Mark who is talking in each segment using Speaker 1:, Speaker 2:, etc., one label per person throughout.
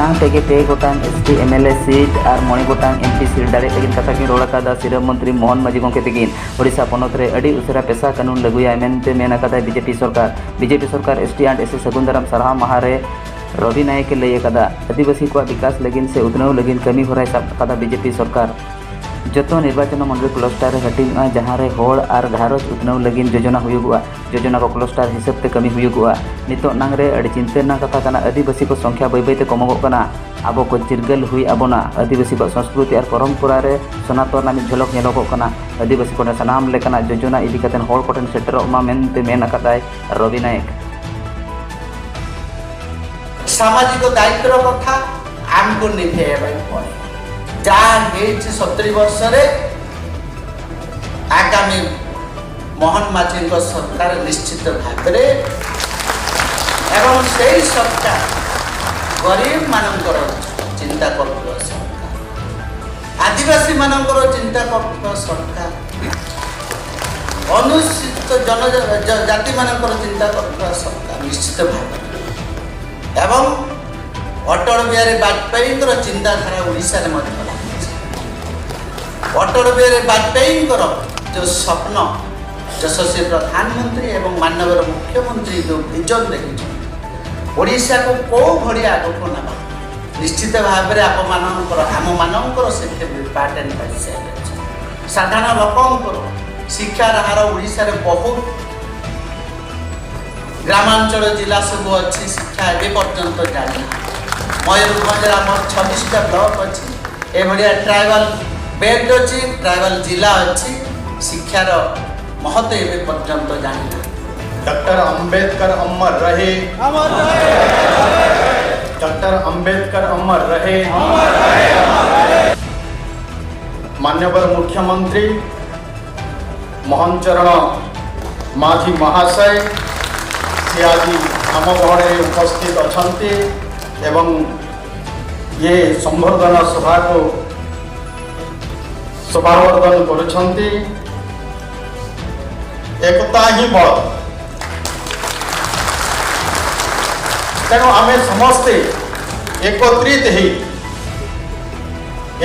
Speaker 1: मांग तेगे पे गोटांग एसटी एमएलए सीट और मणि गोटांग एमपी सीट दाड़े तगिन कथा की रोड़ा का सिरम मंत्री मोहन मांझी गोंके तगिन ओडिशा पनत रे अड़ी उसेरा पेशा कानून लगुया मेनते मेन अकादा बीजेपी सरकार एसटी एंड एससी सगुन दाराम सारहाव माहा रे रवि नायक लय अकादा आदिवासी को विकास लगिन से उतनव लगिन कमी होराय साब अकादा बीजेपी सरकार जो निर्वाचन मंडल क्लस्टर हटिंगा जहाँ रे होड़ और घारज उतनव लगिन योजना हुयुगुआ योजना को क्लस्टर हिसाब ते कमी हुयुगुआ नितो नांगरे अड़ी चिंता कथा कना आदिवासी को संख्या बै बैते कमगो कना आबो को चिरगल हुई आबोना आदिवासी को संस्कृति और परंपरा रे सनातन नामी झलक नेलोगो कना आदिवासी को सनाम लेकना योजना इदी कतेन होड़ कोठेन सेटरोमा मेनते मेन अकादाय रवि नायक
Speaker 2: सामाजिक दायित्व कथा आमको निभेय जहाँ 70 वर्ष रे आगामी मोहन माझी सरकार निश्चित भाव एवं से सरकार गरीब मानकर चिंता कर सरकार आदिवासी मानकर चिंता कर सरकार अनुसूचित जनजाति मानकर चिंता कर सरकार निश्चित भाव एवं अटल बिहारी वाजपेयी चिंताधारा ओडिशा रे अटल बिहारी वाजपेयी जो स्वप्न यशस्वी प्रधानमंत्री एवं माननीय मुख्यमंत्री जो विजन देखी ओडिशा को कौ भड़ी आगक ना निश्चित भाव में आम मानकर से पार्ट एंड पार्टिसिपेट साधारण लोकंकर शिक्षार हार ओडिशा रे बहुत ग्रामांचल जिला सब अच्छी शिक्षा ए पर्यंत जानी मयूरभंज आम 26टा ब्लॉक अच्छी एभलिया ट्राइबल बेल्ट अच्छी ट्राइबल जिला अच्छी शिक्षार महत्व ए पर्यंत जानी
Speaker 3: डॉक्टर अंबेडकर अमर रहे डॉक्टर अंबेडकर अमर रहे माननीय मुख्यमंत्री मोहन चरण माझी महाशय से आज आम गहणे उपस्थित अछंती एवं ये संवर्धन सभा को सभावर्धन करुछंती एकता ही बल तेणु आम समस्ते एकत्रित ही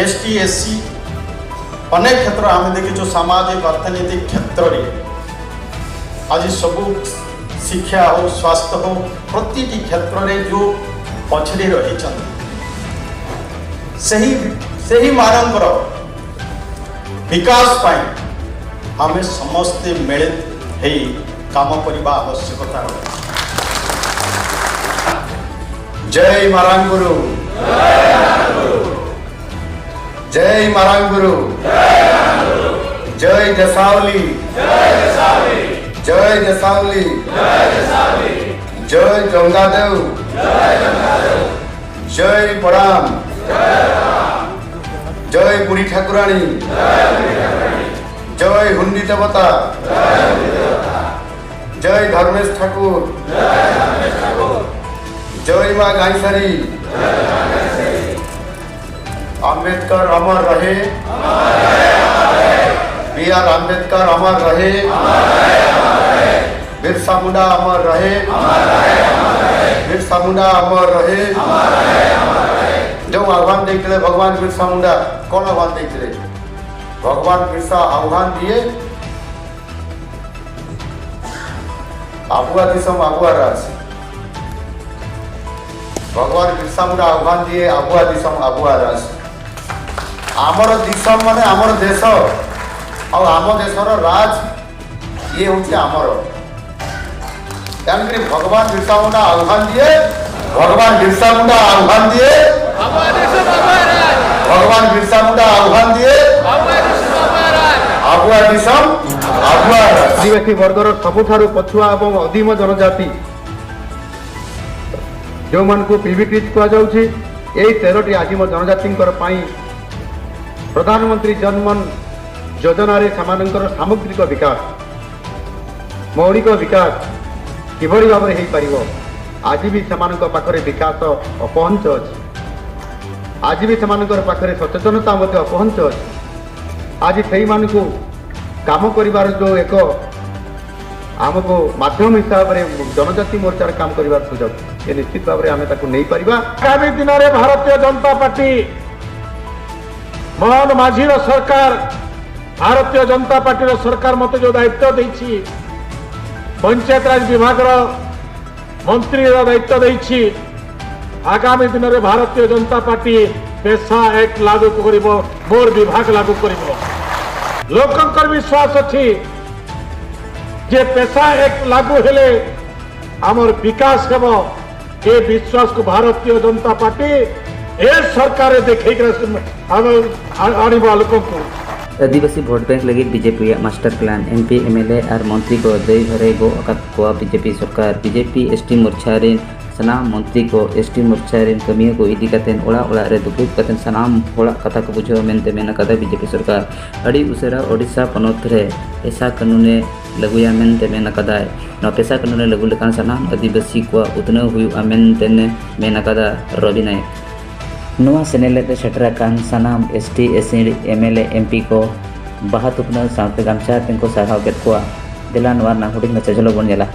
Speaker 3: एसटी एससी अनेक क्षेत्र आम देखी सामाजिक अर्थनैतिक क्षेत्र में आज सबू शिक्षा हो स्वास्थ्य हो प्रति क्षेत्र में जो पछड़ी रही सही मानकर विकास पाई आम समस्ते मिलित हो काम करने आवश्यकता जय मारांगुरु जय मारांगुरु जय जसावली जय जसावली जय गंगादेव जय बड़ाम जय बुढ़ी ठाकुराणी जय हुंडी देवता जय धर्मेश ठाकुर जय माँ गाईसारी अंबेडकर अमर रहे बी.आर. अंबेडकर अमर रहे बिरसा मुंडा अमर रहे बिरसा मुंडा अमर रहे जो आह्वान देखते भगवान बिरसा मुंडा कौन आह्वान देखते भगवान बिरसा आह्वान दिए आबुआ दिसम आबुआ राज भगवान बिरसा मुंडा आह्वान दिए आबुआ दिसम आबुआ राज आमर दिसम माने आमर देश और आम देशर राज ये हूँ आमर तेणुक भगवान बिरसा मुंडा आह्वान दिए भगवान बिरसा मुंडा आह्वान दिए भगवान बिरसा मुंडा आह्वान दिए आबुआ दिसम आबुआ
Speaker 4: आदिवासी वर्गर सबुठारु पछुआ एवं अधीम जनजाति जो मान को पीवीटी कह जाउछि एई 13टी आदिम जनजाति प्रधानमंत्री जनमन योजना रे सामानंकर सामग्रिक विकास मौलिक विकास किभଳି भाବରେ ହେଇପାରିବ आज भी ସେମାନଙ୍କ ପାଖରେ विकास अपहंच ଅଛି आज भी ସେମାନଙ୍କର ପାଖରେ ସଚେତନତା ମଧ୍ୟ अपहंच ଅଛି आज ସେଇମାନଙ୍କୁ काम करिवार जो एक आमको माध्यम हिसाब से जनजाति मोर्चार काम करने सुजोग ये निश्चित भाव में आम नहीं पारिबा।
Speaker 5: आगामी दिन में भारतीय जनता पार्टी मोहन माझी सरकार भारतीय जनता पार्टी सरकार मत जो दायित्व देछि पंचायत राज विभाग मंत्री दायित्व देछि आगामी दिन में भारतीय जनता पार्टी पेशा एक्ट लागू करिबो मोर विभाग लागू करिबो। लोकंकर विश्वास अछि जे पेशा एक्ट लागू हेले आमर विकास हेबो ए विश्वास को भारतीय जनता पार्टी ए सरकार देखे लोक
Speaker 1: आदिवासी भोट बैंक लगी BJP master plan MP MLA और मंत्री को दई भरे गो अकात बीजेपी सरकार बीजेपी एसटी मोर्चा रे सनाम मंत्री को एसटी मोर्चा रे कमिया को इदी कतेन ओड़ा ओड़ा रे दुपुक कतेन सनाम होड़ा कथा को बुझो मेनते मेना कदा बीजेपी सरकार अड़ी उसेरा ओडिशा पनोत रे ऐसा कानूने लगुया मेनते मेना कदा न पेशा कानूने लगु लेकान सनाम आदिवासी को उतना हुआ मेनते ने मेना कदा रवि नायक नवा सेनेलेते सेटराकान सनाम एसटी एससी एमएलए एमपी को बाहा तुपना साउते गामचा तिनको साराव केत कोआ दिला नवा ना हुडिंग मचा चलो बन जाला।